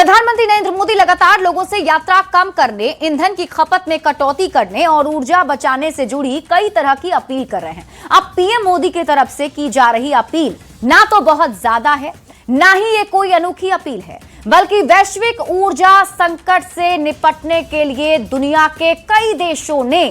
प्रधानमंत्री नरेंद्र मोदी लगातार लोगों से यात्रा कम करने, ईंधन की खपत में कटौती करने और ऊर्जा बचाने से जुड़ी कई तरह की अपील कर रहे हैं। अब पीएम मोदी की तरफ से की जा रही अपील ना तो बहुत ज्यादा है, ना ही ये कोई अनोखी अपील है, बल्कि वैश्विक ऊर्जा संकट से निपटने के लिए दुनिया के कई देशों ने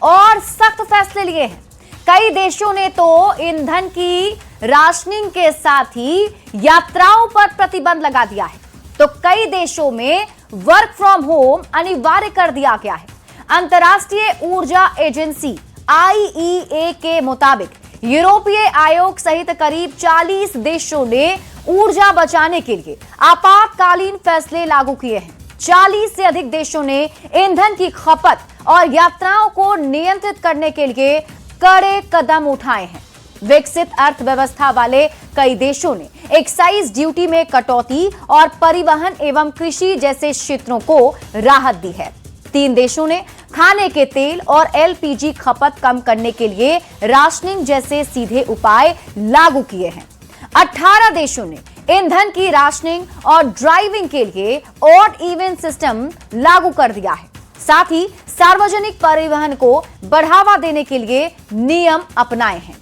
और सख्त फैसले लिए हैं। कई देशों ने तो ईंधन की राशनिंग के साथ ही यात्राओं पर प्रतिबंध लगा दिया है, तो कई देशों में वर्क फ्रॉम होम अनिवार्य कर दिया गया है। अंतर्राष्ट्रीय ऊर्जा एजेंसी IEA के मुताबिक यूरोपीय आयोग सहित करीब 40 देशों ने ऊर्जा बचाने के लिए आपातकालीन फैसले लागू किए हैं। 40 से अधिक देशों ने ईंधन की खपत और यात्राओं को नियंत्रित करने के लिए कड़े कदम उठाए हैं। विकसित अर्थव्यवस्था वाले कई देशों ने एक्साइज ड्यूटी में कटौती और परिवहन एवं कृषि जैसे क्षेत्रों को राहत दी है। 3 देशों ने खाने के तेल और LPG खपत कम करने के लिए राशनिंग जैसे सीधे उपाय लागू किए हैं। 18 देशों ने ईंधन की राशनिंग और ड्राइविंग के लिए ऑड इवन सिस्टम लागू कर दिया है। साथ ही सार्वजनिक परिवहन को बढ़ावा देने के लिए नियम अपनाए हैं।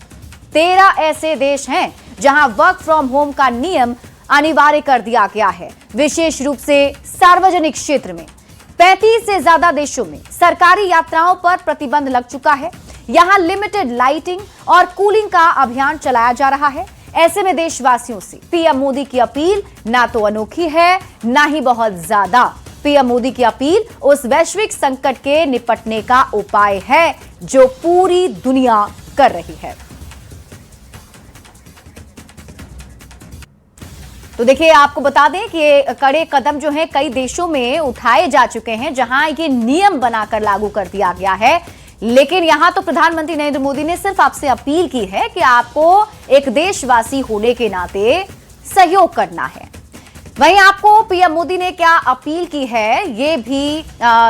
13 ऐसे देश हैं जहां वर्क फ्रॉम होम का नियम अनिवार्य कर दिया गया है, विशेष रूप से सार्वजनिक क्षेत्र में। 35 से ज्यादा देशों में सरकारी यात्राओं पर प्रतिबंध लग चुका है। यहां लिमिटेड लाइटिंग और कूलिंग का अभियान चलाया जा रहा है। ऐसे में देशवासियों से पीएम मोदी की अपील ना तो अनोखी है, ना ही बहुत ज्यादा। पीएम मोदी की अपील उस वैश्विक संकट के निपटने का उपाय है जो पूरी दुनिया कर रही है। तो देखिए, आपको बता दें कि ये कड़े कदम जो हैं कई देशों में उठाए जा चुके हैं जहां ये नियम बनाकर लागू कर दिया गया है। लेकिन यहां तो प्रधानमंत्री नरेंद्र मोदी ने सिर्फ आपसे अपील की है कि आपको एक देशवासी होने के नाते सहयोग करना है। वहीं आपको पीएम मोदी ने क्या अपील की है ये भी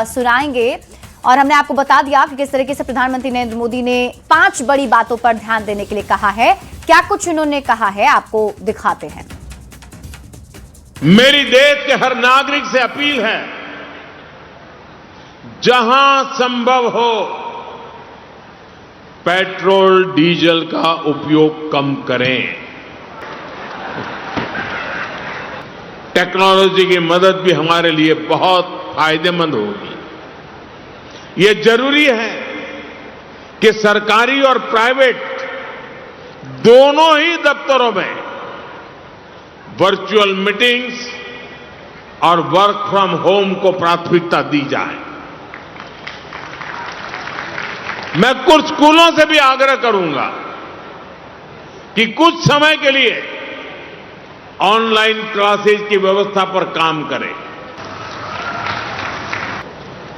सुनाएंगे। और हमने आपको बता दिया कि किस तरीके से प्रधानमंत्री नरेंद्र मोदी ने 5 बड़ी बातों पर ध्यान देने के लिए कहा है। क्या कुछ उन्होंने कहा है, आपको दिखाते हैं। मेरी देश के हर नागरिक से अपील है, जहां संभव हो पेट्रोल डीजल का उपयोग कम करें। टेक्नोलॉजी की मदद भी हमारे लिए बहुत फायदेमंद होगी। ये जरूरी है कि सरकारी और प्राइवेट दोनों ही दफ्तरों में वर्चुअल मीटिंग्स और वर्क फ्रॉम होम को प्राथमिकता दी जाए। मैं कुछ स्कूलों से भी आग्रह करूंगा कि कुछ समय के लिए ऑनलाइन क्लासेज की व्यवस्था पर काम करें।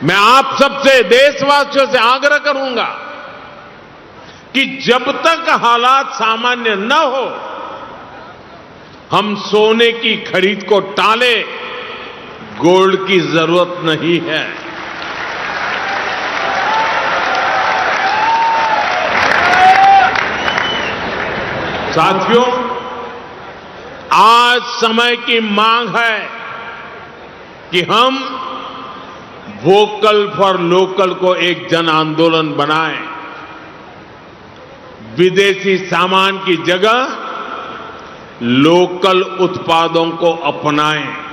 मैं आप सबसे, देशवासियों से आग्रह करूंगा कि जब तक हालात सामान्य न हो हम सोने की खरीद को टालें। गोल्ड की जरूरत नहीं है। साथियों, आज समय की मांग है कि हम वोकल फॉर लोकल को एक जन आंदोलन बनाएं। विदेशी सामान की जगह लोकल उत्पादों को अपनाएं।